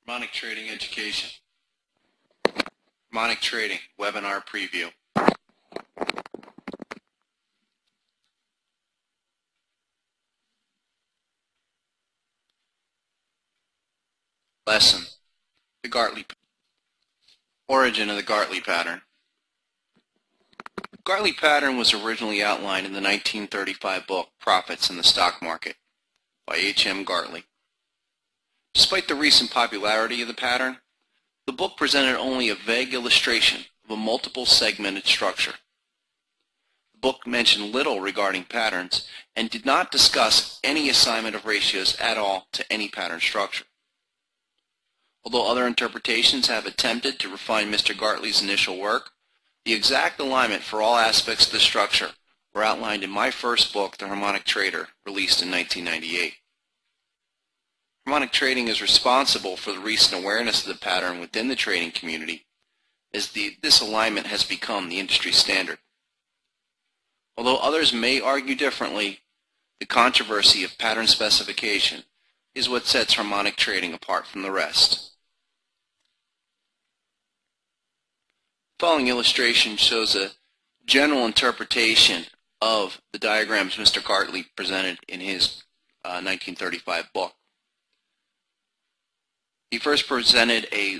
Harmonic Trading Education. Harmonic Trading Webinar Preview. Lesson: the Gartley. Origin of the Gartley pattern. The Gartley pattern was originally outlined in the 1935 book Profits in the Stock Market by H.M. Gartley. Despite the recent popularity of the pattern, the book presented only a vague illustration of a multiple segmented structure. The book mentioned little regarding patterns and did not discuss any assignment of ratios at all to any pattern structure. Although other interpretations have attempted to refine Mr. Gartley's initial work, the exact alignment for all aspects of the structure were outlined in my first book, The Harmonic Trader, released in 1998. Harmonic trading is responsible for the recent awareness of the pattern within the trading community, as this alignment has become the industry standard. Although others may argue differently, the controversy of pattern specification is what sets harmonic trading apart from the rest. The following illustration shows a general interpretation of the diagrams Mr. Gartley presented in his 1935 book. He first presented a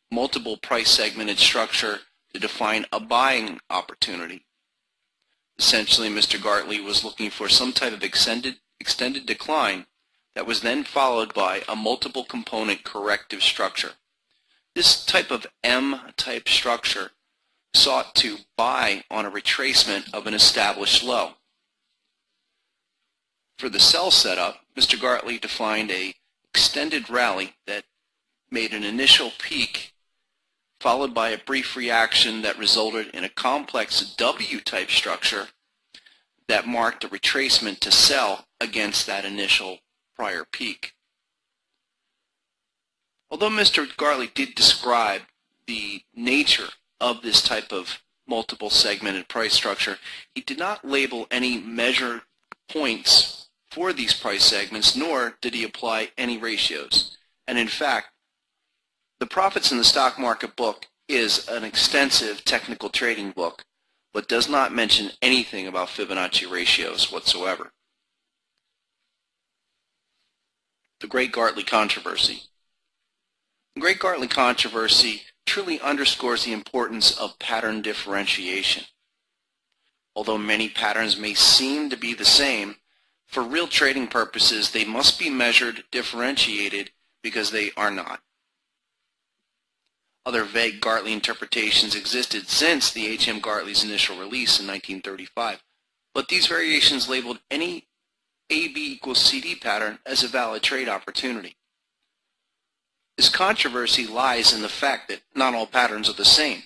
multiple price segmented structure to define a buying opportunity. Essentially, Mr. Gartley was looking for some type of extended decline that was then followed by a multiple component corrective structure. This type of M-type structure sought to buy on a retracement of an established low. For the sell setup, Mr. Gartley defined a extended rally that made an initial peak followed by a brief reaction that resulted in a complex W-type structure that marked a retracement to sell against that initial prior peak. Although Mr. Gartley did describe the nature of this type of multiple segmented price structure, he did not label any measure points for these price segments, nor did he apply any ratios. And in fact, the Profits in the Stock Market book is an extensive technical trading book, but does not mention anything about Fibonacci ratios whatsoever. The Great Gartley Controversy. The Great Gartley Controversy truly underscores the importance of pattern differentiation. Although many patterns may seem to be the same, for real trading purposes they must be measured differentiated because they are not. Other vague Gartley interpretations existed since the H.M. Gartley's initial release in 1935, but these variations labeled any AB equals CD pattern as a valid trade opportunity. This controversy lies in the fact that not all patterns are the same.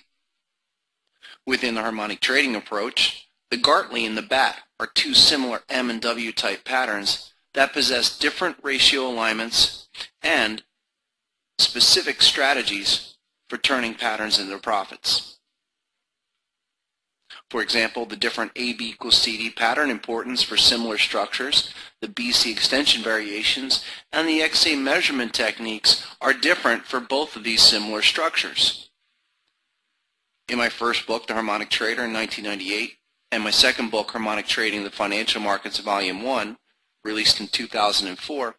Within the harmonic trading approach, the Gartley and the BAT are two similar M and W type patterns that possess different ratio alignments and specific strategies for turning patterns into profits. For example, the different AB equals CD pattern importance for similar structures, the BC extension variations, and the XA measurement techniques are different for both of these similar structures. In my first book, The Harmonic Trader, in 1998, and my second book, Harmonic Trading, the Financial Markets, Volume 1, released in 2004,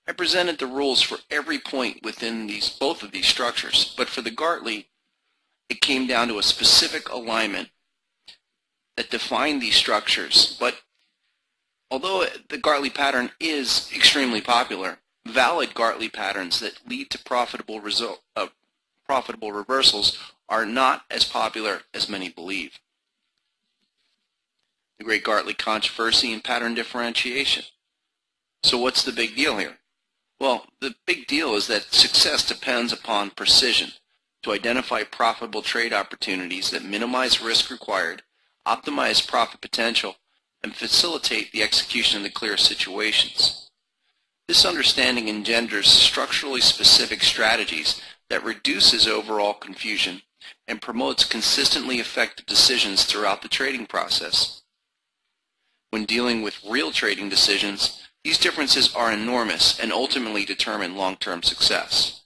I presented the rules for every point within both of these structures, but for the Gartley, it came down to a specific alignment that defined these structures. But although the Gartley pattern is extremely popular, valid Gartley patterns that lead to profitable reversals are not as popular as many believe. The Great Gartley Controversy and pattern differentiation. So what's the big deal here? Well, the big deal is that success depends upon precision to identify profitable trade opportunities that minimize risk required, optimize profit potential, and facilitate the execution of the clear situations. This understanding engenders structurally specific strategies that reduces overall confusion and promotes consistently effective decisions throughout the trading process. When dealing with real trading decisions, these differences are enormous and ultimately determine long-term success.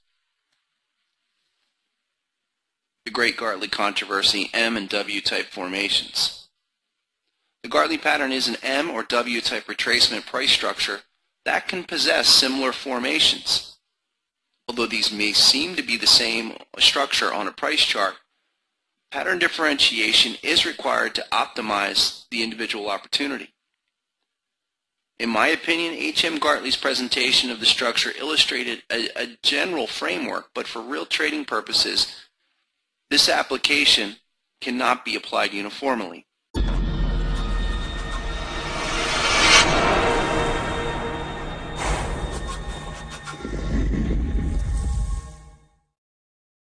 the Great Gartley Controversy, M and W type formations. The Gartley pattern is an M or W type retracement price structure that can possess similar formations. Although these may seem to be the same structure on a price chart, pattern differentiation is required to optimize the individual opportunity. In my opinion, H.M. Gartley's presentation of the structure illustrated a general framework, but for real trading purposes, this application cannot be applied uniformly.